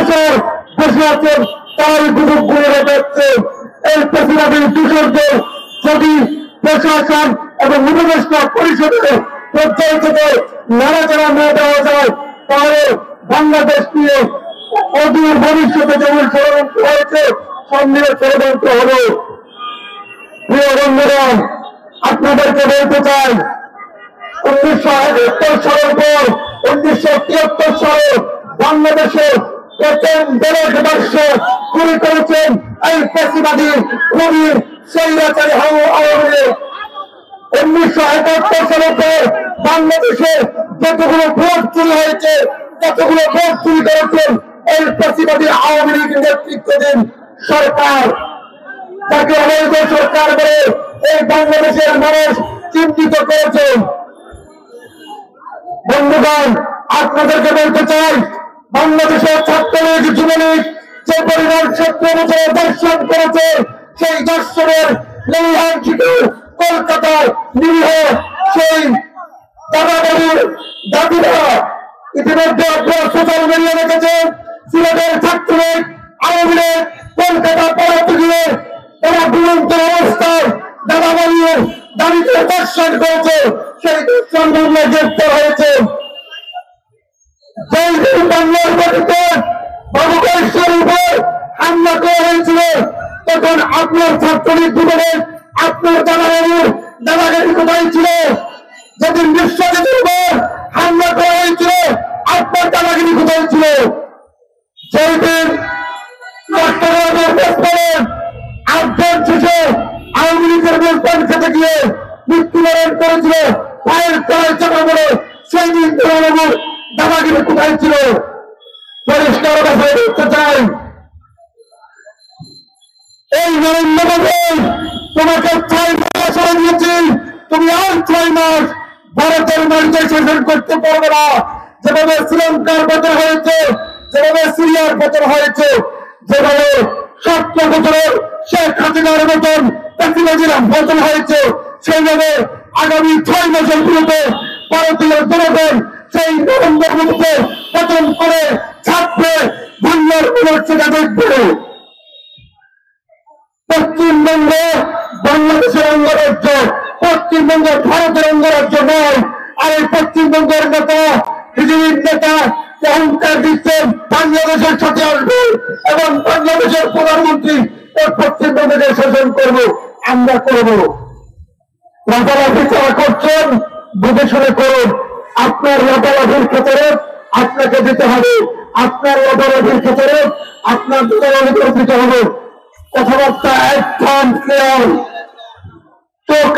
বছর বসে আছেন তার গুজব ঘুরে যাচ্ছে। এই প্রেসিডেন্টের দূষণদের যদি প্রশাসন এবং উপদেষ্টা পরিষদে পর্যায় থেকে নাড়াচাড়া না দেওয়া যায় তাহলে বাংলাদেশ নিয়ে অদূর ভবিষ্যতে যেমন ষড়যন্ত্র হয়েছে সামনে ষড়যন্ত্র হলো। প্রিয় বন্ধুরা, আপনাদেরকে বলতে চাই 1971 সালের পর 1973 সালে বাংলাদেশে প্রথম দেড় বর্ষ শুরু করেছেন এই ফ্যাসিবাদী খুনি স্বৈরাচারী আওয়ামী লীগ। 1971 সালের পর বাংলাদেশে যতগুলো ভোট চুরি হয়েছে ততগুলো ভোট চুরি করেছেন এই ফ্যাসিবাদী আওয়ামী লীগ নেতৃত্বাধীন সরকার। তাকে অবৈধ সরকার বলে এই বাংলাদেশের মানুষ চিহ্নিত করেছেন। বন্ধুগণ, আপনাদেরকে বলতে চাই বাংলাদেশের ছাত্রলীগ যুবলীগ যে পরিমাণ 17 বছরের দর্শন করেছে সেই দর্শনের লেলিহানচিত কলকাতায় নিরীহ সেই দাদাবাবুর দাদিরা ইতিমধ্যে আপনারা সোশ্যাল মিডিয়া দেখেছেন সিলেটের ছাত্রলীগ আওয়ামী লীগ কলকাতা পড়াতে গিয়ে তারা দুরন্ত অবস্থায় দাদাবাবুর দাবিতে দর্শন করেছে। সেই দর্শন মামলায় গ্রেপ্তার হয়েছে। যেই দিন বাংলার মাটিতে বাবু কয়েকশোর উপর হামলা করা হয়েছিল তখন আপনার ছাত্রলীগ যুবলীগ আপনার দাদাবাবুর দাদাগিরি কোথায় ছিল? যেদিন বিশ্বজিতের উপর হামলা করা হয়েছিল আপনার দাদাগিরি কোথায় ছিল? সেই দিন চট্টগ্রামের বেসপাড়ের 8 জন শিশু আওয়ামী লীগের বেসপান খেতে গিয়ে মৃত্যুবরণ করেছিল পায়ের তলায় চাপা পড়ে, সেই দিন দাদাবাবুর দাদাগিরি কোথায় ছিল? পরিষ্কার ভাষায় দেখতে চাই। এই নরেন্দ্র মোদী তোমাকে 6 মাস সময় দিয়েছি, তুমি আর 6 মাস ভারতের মাটিতে শাসন করতে পারবে না। যেভাবে শ্রীলঙ্কার পতন হয়েছে, যেভাবে সিরিয়ার পতন হয়েছে, যেভাবে 17 বছরের শেখ হাসিনার মতন প্রেসিডেন্টের পতন হয়েছে, সেইভাবে আগামী 6 মাসের বিরুদ্ধে ভারতীয় জনগণ সেই নরেন্দ্র মোদীকে পতন করে ছাপবে বাংলার মনোরঞ্জনা দেখবে। পশ্চিমবঙ্গ বাংলাদেশের অঙ্গরাজ্য, পশ্চিমবঙ্গ ভারতের অঙ্গরাজ্য নয়। আর এই পশ্চিমবঙ্গের নেতা বিজেপির নেতা অহংকার দিচ্ছেন বাংলাদেশের সাথে আসবে এবং বাংলাদেশের প্রধানমন্ত্রী এই পশ্চিমবঙ্গকে শাসন করবো, আমরা করবো। রাতারাতি যারা করছেন বুঝে শুনে করুন। আপনার রাতারাতির ক্ষেত্রে আপনাকে দিতে হবে, আপনার রাতারাতির ক্ষেত্রে আপনার দিতে হবে। কথাবার্তা একদম ক্লিয়ার, চোখ